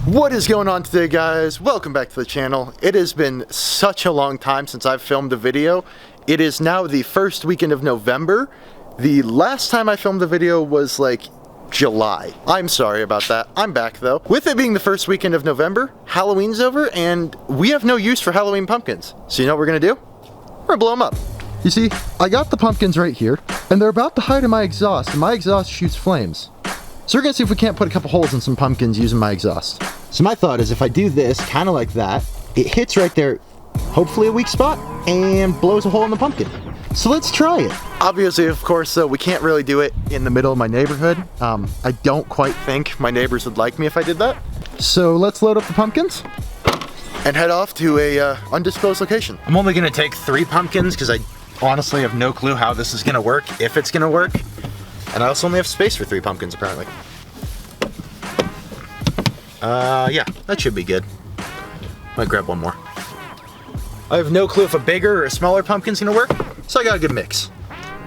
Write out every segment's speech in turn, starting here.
What is going on today, guys? Welcome back to the channel. It has been such a long time since I've filmed a video. It is now the first weekend of November. The last time I filmed a video was like July. I'm sorry about that. I'm back though. With it being the first weekend of November, Halloween's over and we have no use for Halloween pumpkins. So you know what we're gonna do? We're gonna blow them up. You see, I got the pumpkins right here and they're about to hide in my exhaust and my exhaust shoots flames. So we're gonna see if we can't put a couple holes in some pumpkins using my exhaust. So my thought is if I do this, kind of like that, it hits right there, hopefully a weak spot, and blows a hole in the pumpkin. So let's try it. Obviously, of course, though, we can't really do it in the middle of my neighborhood. I don't quite think my neighbors would like me if I did that. So let's load up the pumpkins and head off to a undisclosed location. I'm only gonna take 3 pumpkins because I honestly have no clue how this is gonna work, if it's gonna work. And I also only have space for 3 pumpkins, apparently. Yeah, that should be good. Might grab one more. I have no clue if a bigger or a smaller pumpkin's gonna work, so I got a good mix.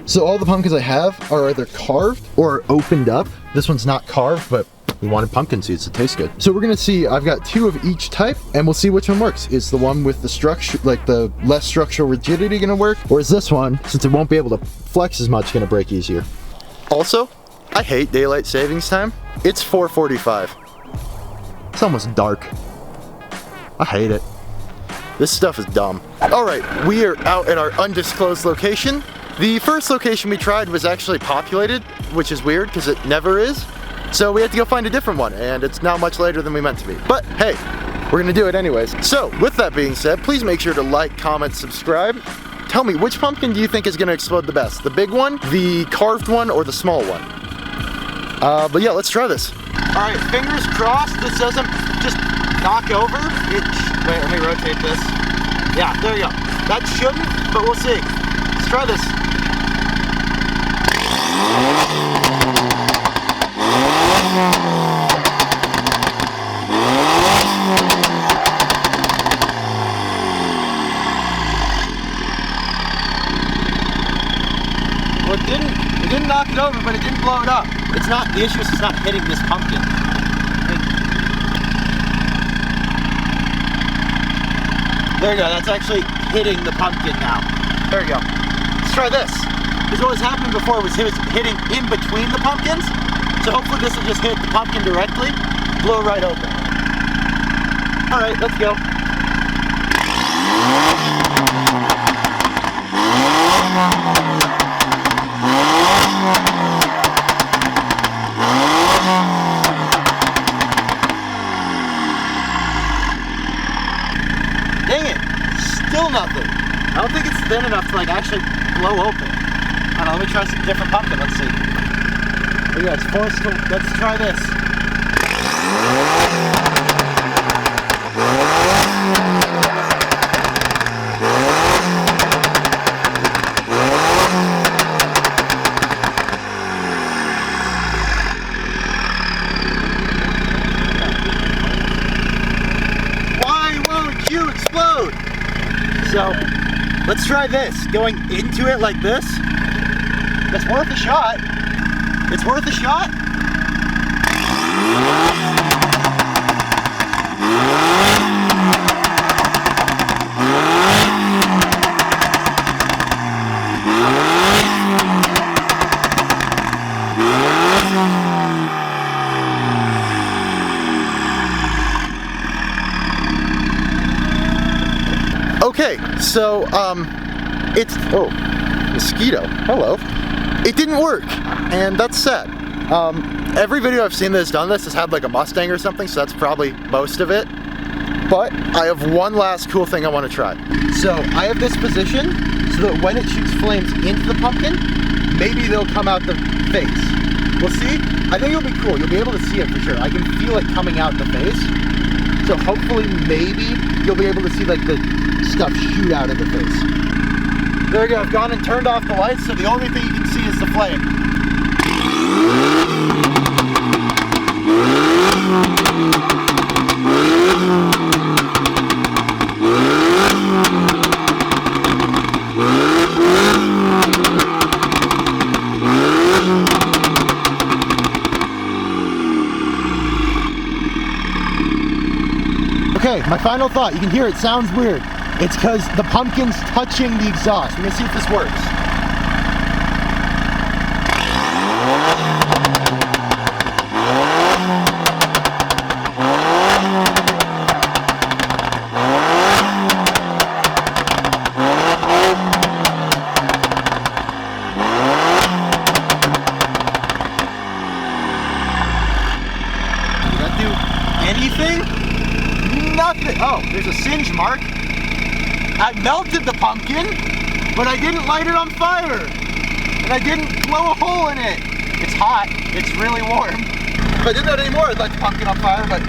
So all the pumpkins I have are either carved or opened up. This one's not carved, but we wanted pumpkin seeds to taste good. So we're gonna see, I've got 2 of each type, and we'll see which one works. Is the one with the structure, like the less structural rigidity gonna work? Or is this one, since it won't be able to flex as much, gonna break easier? Also, I hate daylight savings time. It's 4:45. It's almost dark. I hate it. This stuff is dumb. All right, we are out at our undisclosed location. The first location we tried was actually populated, which is weird because it never is. So we had to go find a different one, and it's now much later than we meant to be. But hey, we're gonna do it anyways. So with that being said, please make sure to like, comment, subscribe. Tell me, which pumpkin do you think is gonna explode the best? The big one, the carved one, or the small one? But yeah, let's try this. All right, fingers crossed this doesn't just knock over. Wait, let me rotate this. Yeah, there you go. That shouldn't, but we'll see. Let's try this. Well, it didn't knock it over, but it didn't blow it up. It's not, the issue is it's not hitting this pumpkin. There you go, that's actually hitting the pumpkin now. There you go. Let's try this. Because what was happening before was it was hitting in between the pumpkins. So hopefully this will just hit the pumpkin directly, blow right open. All right, let's go. Dang it, still nothing. I don't think it's thin enough to like actually blow open. I don't know, let me try some different pumpkin, let's see. Oh yeah, it's forced to, let's try this. You explode. So let's try this, going into it like this. It's worth a shot. It's worth a shot. Okay, so, it's, oh, mosquito, hello. It didn't work, and that's sad. Every video I've seen that has done this has had like a Mustang or something, so that's probably most of it. But I have one last cool thing I want to try. So I have this position so that when it shoots flames into the pumpkin, maybe they'll come out the face. We'll see. I think it'll be cool. You'll be able to see it for sure. I can feel it coming out the face. So hopefully maybe you'll be able to see like the stuff shoot out of the face. There you go, I've gone and turned off the lights, so the only thing you can see is the flame. Okay, my final thought. You can hear it sounds weird. It's because the pumpkin's touching the exhaust. We're gonna see if this works. Did that do anything? Nothing. Oh, there's a singe mark. I melted the pumpkin, but I didn't light it on fire. And I didn't blow a hole in it. It's hot, it's really warm. If I did that anymore, I'd light the pumpkin on fire, but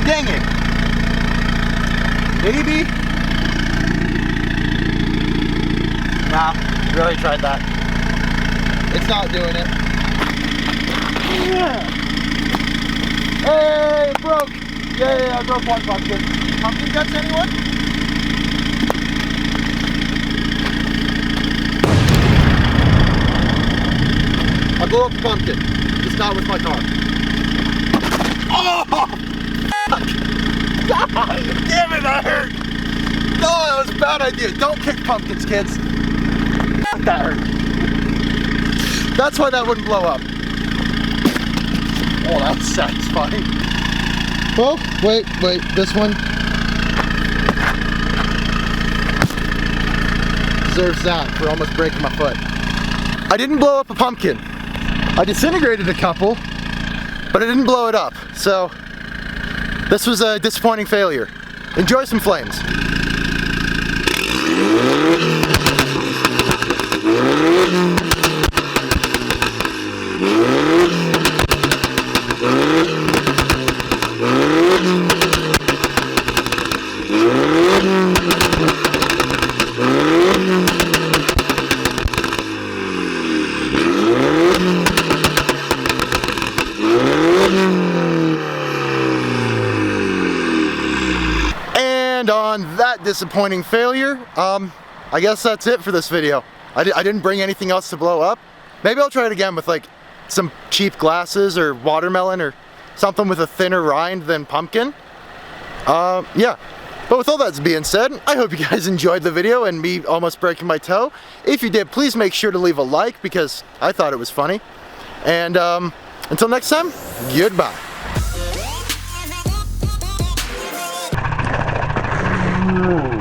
dang it. Maybe? Nah, really tried that. It's not doing it. Yeah. Hey, it broke. Yeah, I broke one pumpkin. Pumpkin guts, anyone? I blew up the pumpkin, just not with my car. Oh! Fuck. Damn it, that hurt! No, that was a bad idea. Don't kick pumpkins, kids. That hurt. That's why that wouldn't blow up. Oh, that was satisfying. Oh, wait, this one deserves that for almost breaking my foot. I didn't blow up a pumpkin. I disintegrated a couple, but I didn't blow it up. So this was a disappointing failure. Enjoy some flames. And on that disappointing failure, I guess that's it for this video. I didn't bring anything else to blow up. Maybe I'll try it again with like some cheap glasses or watermelon or something with a thinner rind than pumpkin. Yeah. But with all that being said, I hope you guys enjoyed the video and me almost breaking my toe. If you did, please make sure to leave a like because I thought it was funny. And until next time, goodbye. Ooh.